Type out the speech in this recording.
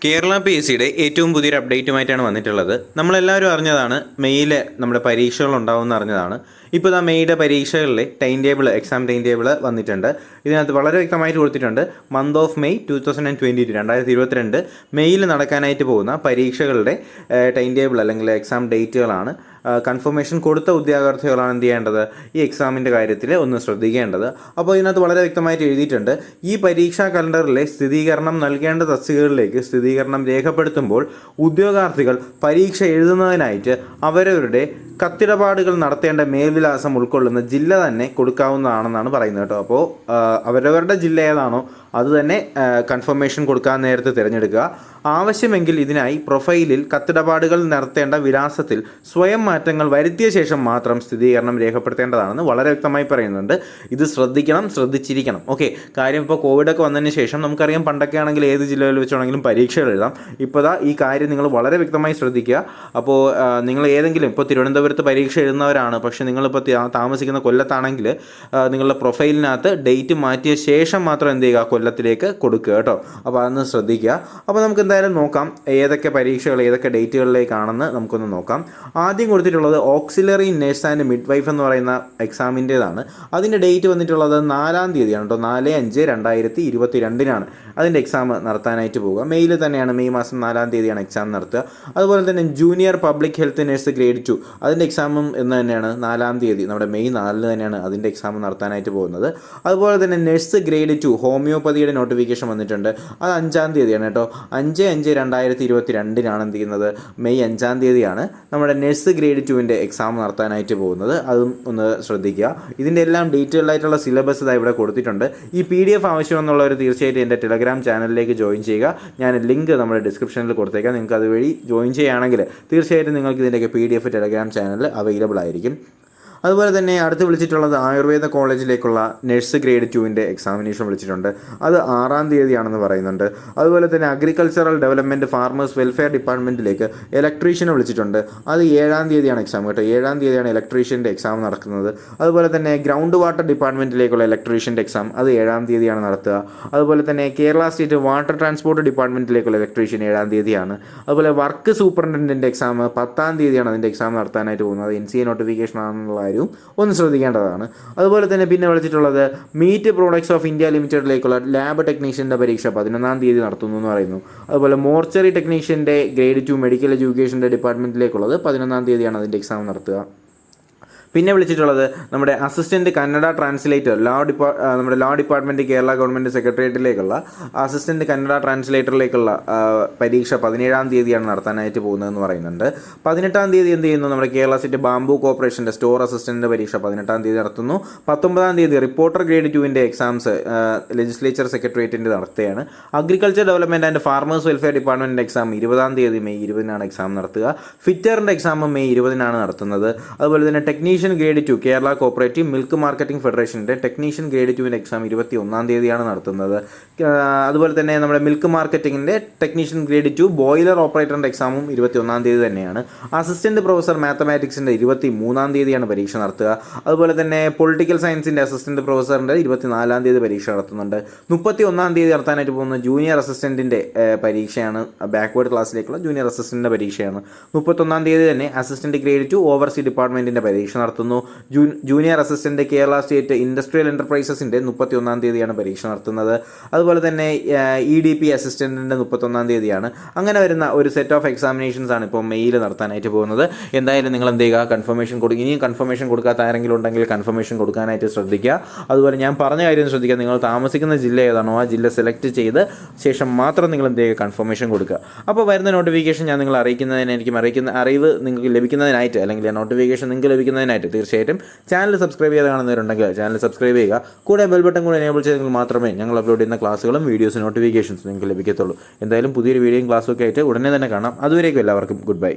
കേരള PSCയുടെ ഏറ്റവും പുതിയൊരു അപ്ഡേറ്റുമായിട്ടാണ് വന്നിട്ടുള്ളത്. നമ്മളെല്ലാവരും അറിഞ്ഞതാണ് മെയ്യിൽ നമ്മുടെ പരീക്ഷകൾ ഉണ്ടാവുമെന്ന് അറിഞ്ഞതാണ്. ഇപ്പോൾ ഇതാ മെയ്യുടെ പരീക്ഷകളിലെ എക്സാം ടൈം ടേബിൾ വന്നിട്ടുണ്ട്. ഇതിനകത്ത് വളരെ വ്യക്തമായിട്ട് കൊടുത്തിട്ടുണ്ട്. മന്ത് ഓഫ് മെയ് 2022 മെയ്യിൽ നടക്കാനായിട്ട് പോകുന്ന പരീക്ഷകളുടെ ടൈം ടേബിൾ അല്ലെങ്കിൽ എക്സാം ഡേറ്റുകളാണ്. കൺഫർമേഷൻ കൊടുത്ത ഉദ്യോഗാർത്ഥികളാണ് എന്ത് ചെയ്യേണ്ടത്, ഈ എക്സാമിൻ്റെ കാര്യത്തിൽ ഒന്ന് ശ്രദ്ധിക്കേണ്ടത്. അപ്പോൾ ഇതിനകത്ത് വളരെ വ്യക്തമായിട്ട് എഴുതിയിട്ടുണ്ട്, ഈ പരീക്ഷാ കലണ്ടറിലെ സ്ഥിരീകരണം നൽകേണ്ട തസ്തികകളിലേക്ക് സ്ഥിരീകരണം രേഖപ്പെടുത്തുമ്പോൾ ഉദ്യോഗാർത്ഥികൾ പരീക്ഷ എഴുതുന്നതിനായിട്ട് അവരവരുടെ കത്തിടപാടുകൾ നടത്തേണ്ട മേൽവിലാസം ഉൾക്കൊള്ളുന്ന ജില്ല തന്നെ കൊടുക്കാവുന്നതാണെന്നാണ് പറയുന്നത് കേട്ടോ. അപ്പോൾ അവരവരുടെ ജില്ല ഏതാണോ അത് തന്നെ കൺഫർമേഷൻ കൊടുക്കാൻ നേരത്തെ തിരഞ്ഞെടുക്കുക. ആവശ്യമെങ്കിൽ ഇതിനായി പ്രൊഫൈലിൽ കത്തിടപാടുകൾ നടത്തേണ്ട വിലാസത്തിൽ സ്വയം മാറ്റങ്ങൾ വരുത്തിയ ശേഷം മാത്രം സ്ഥിരീകരണം രേഖപ്പെടുത്തേണ്ടതാണെന്ന് വളരെ വ്യക്തമായി പറയുന്നുണ്ട്. ഇത് ശ്രദ്ധിച്ചിരിക്കണം. ഓക്കെ, കാര്യം ഇപ്പോൾ കോവിഡൊക്കെ വന്നതിന് ശേഷം നമുക്കറിയാം, പണ്ടൊക്കെ ആണെങ്കിൽ ഏത് ജില്ലയിൽ വെച്ചാണെങ്കിലും പരീക്ഷകൾ എഴുതാം. ഇപ്പോൾ ഈ കാര്യം നിങ്ങൾ വളരെ വ്യക്തമായി ശ്രദ്ധിക്കുക. അപ്പോൾ നിങ്ങൾ ഏതെങ്കിലും ഇപ്പോൾ തിരുവനന്തപുരത്ത് പരീക്ഷ എഴുതുന്നവരാണ്, പക്ഷേ നിങ്ങളിപ്പോൾ താമസിക്കുന്ന കൊല്ലത്താണെങ്കിൽ നിങ്ങളുടെ പ്രൊഫൈലിനകത്ത് ഡേറ്റ് മാറ്റിയ ശേഷം മാത്രം എന്ത് ചെയ്യുക, കൊല്ലത്തിലേക്ക് കൊടുക്കുക കേട്ടോ. അപ്പോൾ അതൊന്ന് ശ്രദ്ധിക്കുക. അപ്പോൾ നമുക്ക് എന്തായാലും നോക്കാം ഏതൊക്കെ പരീക്ഷകൾ ഏതൊക്കെ ഡേറ്റുകളിലേക്കാണെന്ന് നമുക്കൊന്ന് നോക്കാം. ആദ്യം കൊടുത്തിട്ടുള്ളത് auxiliary nurse and mid wife എന്ന് പറയുന്ന എക്സാമിൻ്റേതാണ്. അതിൻ്റെ ഡേറ്റ് വന്നിട്ടുള്ളത് 4-ാം തീയതിയാണ് കേട്ടോ. 4/5/2022 അതിൻ്റെ എക്സാം നടത്താനായിട്ട് പോവുക. മെയ്യിൽ തന്നെയാണ്, മെയ് മാസം 4-ാം തീയതിയാണ് എക്സാം നടത്തുക. അതുപോലെ തന്നെ junior public health nurse grade 2 അതിൻ്റെ എക്സാമും എന്ന് തന്നെയാണ് 4-ാം തീയതി, നമ്മുടെ മെയ് 4 തന്നെയാണ് അതിൻ്റെ എക്സാം നടത്താനായിട്ട് പോകുന്നത്. അതുപോലെ തന്നെ നഴ്സ് ഗ്രേഡ് 2 ഹോമിയോപ്പതിയുടെ നോട്ടിഫിക്കേഷൻ വന്നിട്ടുണ്ട്. അത് 5-ാം തീയതിയാണ് കേട്ടോ. 5/5/2022 എന്ത് ചെയ്യുന്നത്, മെയ് 5-ാം തീയതിയാണ് നമ്മുടെ നഴ്സ് ഗ്രേഡ് 2ൻ്റെ എക്സാം നടത്താനായിട്ട് പോകുന്നത്. അതും ഒന്ന് ശ്രദ്ധിക്കുക. ഇതിൻ്റെ എല്ലാം ഡീറ്റെയിൽഡ് ആയിട്ടുള്ള സിലബസ് ഇതാ ഇവിടെ കൊടുത്തിട്ടുണ്ട്. ഈ PDF ആവശ്യമെന്നുള്ളവർ തീർച്ചയായിട്ടും എൻ്റെ ടെലഗ്രാം ചാനലിലേക്ക് ജോയിൻ ചെയ്യുക. ഞാൻ ലിങ്ക് നമ്മുടെ ഡിസ്ക്രിപ്ഷനിൽ കൊടുത്തേക്കാം. നിങ്ങൾക്ക് അതുവഴി ജോയിൻ ചെയ്യുകയാണെങ്കിൽ തീർച്ചയായിട്ടും നിങ്ങൾക്ക് ഇതിൻ്റെയൊക്കെ PDF ടെലഗ്രാം ചാനലിൽ അവൈലബിൾ ആയിരിക്കും. അതുപോലെ തന്നെ അടുത്ത് വിളിച്ചിട്ടുള്ളത് ആയുർവേദ കോളേജിലേക്കുള്ള നഴ്സ് ഗ്രേഡ് 2ൻ്റെ എക്സാമിനേഷൻ വിളിച്ചിട്ടുണ്ട്. അത് 6-ാം തീയതിയാണെന്ന് പറയുന്നുണ്ട്. അതുപോലെ തന്നെ അഗ്രികൾച്ചറൽ ഡെവലപ്മെൻറ്റ് ഫാർമേഴ്സ് വെൽഫെയർ ഡിപ്പാർട്ട്മെൻറ്റിലേക്ക് ഇലക്ട്രീഷ്യനെ വിളിച്ചിട്ടുണ്ട്. അത് 7-ാം തീയതിയാണ് എക്സാം കേട്ടോ. 7-ാം തീയതിയാണ് ഇലക്ട്രീഷ്യൻ്റെ എക്സാം നടക്കുന്നത്. അതുപോലെ തന്നെ ഗ്രൗണ്ട് വാട്ടർ ഡിപ്പാർട്ട്മെൻറ്റിലേക്കുള്ള ഇലക്ട്രീഷ്യൻ്റെ എക്സാം അത് 7-ാം തീയതിയാണ് നടത്തുക. അതുപോലെ തന്നെ കേരള സ്റ്റേറ്റ് വാട്ടർ ട്രാൻസ്പോർട്ട് ഡിപ്പാർട്ട്മെൻറ്റിലേക്കുള്ള ഇലക്ട്രീഷ്യൻ 7-ാം തീയതിയാണ്. അതുപോലെ വർക്ക് സൂപ്രണ്ടൻറ്റിൻ്റെ എക്സാം 10-ാം തീയതിയാണ് അതിൻ്റെ എക്സാം നടത്താനായിട്ട് പോകുന്നത്. NCA നോട്ടിഫിക്കേഷൻ ആണെന്നുള്ള ഒന്ന് ശ്രദ്ധിക്കേണ്ടതാണ്. അതുപോലെ തന്നെ പിന്നെ വിളിച്ചിട്ടുള്ളത് മീറ്റ് പ്രോഡക്ട്സ് ഓഫ് ഇന്ത്യ ലിമിറ്റഡിലേക്കുള്ള ലാബ് ടെക്നീഷ്യൻ്റെ പരീക്ഷ 11-ാം തീയതി നടത്തുന്നു എന്ന് പറയുന്നു. അതുപോലെ മോർച്ചറി ടെക്നീഷ്യൻ്റെ ഗ്രേഡ് 2 മെഡിക്കൽ എഡ്യൂക്കേഷൻ്റെ ഡിപ്പാർട്ട്മെൻറ്റിലേക്കുള്ളത് 11-ാം തീയതിയാണ് അതിൻ്റെ എക്സാം നടത്തുക. പിന്നെ വിളിച്ചിട്ടുള്ളത് നമ്മുടെ അസിസ്റ്റൻറ്റ് കന്നഡ ട്രാൻസ്ലേറ്റർ നമ്മുടെ ലോ ഡിപ്പാർട്ട്മെൻറ്റ് കേരള ഗവൺമെൻറ് സെക്രട്ടേറിയറ്റിലേക്കുള്ള അസിസ്റ്റൻറ്റ് കന്നഡ ട്രാൻസ്ലേറ്ററിലേക്കുള്ള പരീക്ഷ 17-ാം തീയതിയാണ് നടത്താനായിട്ട് പോകുന്നതെന്ന് പറയുന്നുണ്ട്. 18-ാം തീയതി എന്ത് ചെയ്യുന്നു, നമ്മുടെ കേരള സ്റ്റേറ്റ് ബാംബു കോർപ്പറേഷൻ്റെ സ്റ്റോർ അസിസ്റ്റൻറ്റ് പരീക്ഷ 18-ാം തീയതി നടത്തുന്നു. 19-ാം തീയതി റിപ്പോർട്ടർ ഗ്രേഡ് 2ൻ്റെ എക്സാംസ് ലെജിസ്ലേച്ചർ സെക്രട്ടേറിയറ്റിൻ്റെ നടത്തുകയാണ്. Agriculture development and farmers welfare ഡിപ്പാർട്ട്മെൻറ്റിൻ്റെ എക്സാം 20-ാം തീയതി മെയ് 20-നാണ് എക്സാം നടത്തുക. ഫിറ്ററിൻ്റെ എക്സാം മെയ് 20-നാണ് നടത്തുന്നത്. അതുപോലെ തന്നെ technician grade 2 Kerala cooperative milk marketing ഫെഡറേഷൻ്റെ ടെക്നീഷ്യൻ ഗ്രേഡ് 2ൻ്റെ എക്സാം 21-ാം തീയതിയാണ് നടത്തുന്നത്. അതുപോലെ തന്നെ നമ്മുടെ മിൽക്ക് മാർക്കറ്റിങ്ങിൻ്റെ ടെക്നീഷ്യൻ ഗ്രേഡ് 2 ബോയിലർ ഓപ്പറേറ്ററിൻ്റെ എക്സാമും 21-ാം തീയതി തന്നെയാണ്. അസിസ്റ്റൻറ്റ് പ്രൊഫസർ മാത്തമാറ്റിക്സിൻ്റെ 23-ാം തീയതിയാണ് പരീക്ഷ നടത്തുക. അതുപോലെ തന്നെ പൊളിറ്റിക്കൽ സയൻസിൻ്റെ അസിസ്റ്റൻറ്റ് പ്രൊഫസറിൻ്റെ 24-ാം തീയതി പരീക്ഷ നടത്തുന്നുണ്ട്. 31-ാം തീയതി നടത്താനായിട്ട് പോകുന്ന ജൂനിയർ അസിസ്റ്റൻറ്റിൻ്റെ പരീക്ഷയാണ്. ബാക്ക്വേർഡ് ക്ലാസ്സിലേക്കുള്ള ജൂനിയർ അസിസ്റ്റൻറ്റിൻ്റെ പരീക്ഷയാണ്. 31-ാം തീയതി തന്നെ അസിസ്റ്റൻറ്റ് ഗ്രേഡ് 2 ഓവർസീ ഡിപ്പാർട്ട്മെൻറ്റിൻ്റെ പരീക്ഷ നടത്തുന്നു. Junior assistant Kerala state industrial എന്റർപ്രൈസസിന്റെ 31-ാം തീയതിയാണ് പരീക്ഷ നടത്തുന്നത്. അതുപോലെ തന്നെ EDP അസിസ്റ്റന്റിന്റെ 31-ാം തീയതിയാണ്. അങ്ങനെ വരുന്ന ഒരു സെറ്റ് ഓഫ് എക്സാമിനേഷൻസ് ആണ് ഇപ്പോൾ മെയ്യിൽ നടത്താനായിട്ട് പോകുന്നത്. എന്തായാലും നിങ്ങൾ എന്ത് ചെയ്യുക, കൺഫർമേഷൻ കൊടുക്കുക. ഇനിയും കൺഫർമേഷൻ കൊടുക്കാത്ത ആരെങ്കിലും ഉണ്ടെങ്കിൽ കൺഫർമേഷൻ കൊടുക്കാനായിട്ട് ശ്രദ്ധിക്കുക. അതുപോലെ ഞാൻ പറഞ്ഞ കാര്യം ശ്രദ്ധിക്കുക, നിങ്ങൾ താമസിക്കുന്ന ജില്ല ഏതാണോ ആ ജില്ല സെലക്ട് ചെയ്ത് ശേഷം മാത്രം നിങ്ങൾ എന്ത് ചെയ്യുക, കൺഫർമേഷൻ കൊടുക്കുക. അപ്പോൾ വരുന്ന നോട്ടിഫിക്കേഷൻ ഞാൻ നിങ്ങളെ അറിവ് നിങ്ങൾക്ക് ലഭിക്കുന്നതിനായിട്ട്, അല്ലെങ്കിൽ ആ നോട്ടിഫിക്കേഷൻ നിങ്ങൾക്ക് ലഭിക്കുന്നതിനായിട്ട് തീർച്ചയായിട്ടും ചാനൽ സബ്സ്ക്രൈബ് ചെയ്ത് കാണുന്നവരുണ്ടെങ്കിൽ ചാനൽ സബ്സ്ക്രൈബ് ചെയ്യുക. കൂടെ ബെൽ ബട്ടൺ കൂടെ എനേബിൾ ചെയ്തെങ്കിൽ മാത്രമേ ഞങ്ങൾ അപ്ലോഡ് ചെയ്യുന്ന ക്ലാസ്സുകളും വീഡിയോസ് നോട്ടിഫിക്കേഷൻസ് നിങ്ങൾക്ക് ലഭിക്കത്തുള്ളൂ. എന്തായാലും പുതിയൊരു വീഡിയോയും ക്ലാസ്സൊക്കെ ആയിട്ട് ഉടനെ തന്നെ കാണാം. അതുവരേക്കും എല്ലാവർക്കും ഗുഡ് ബൈ.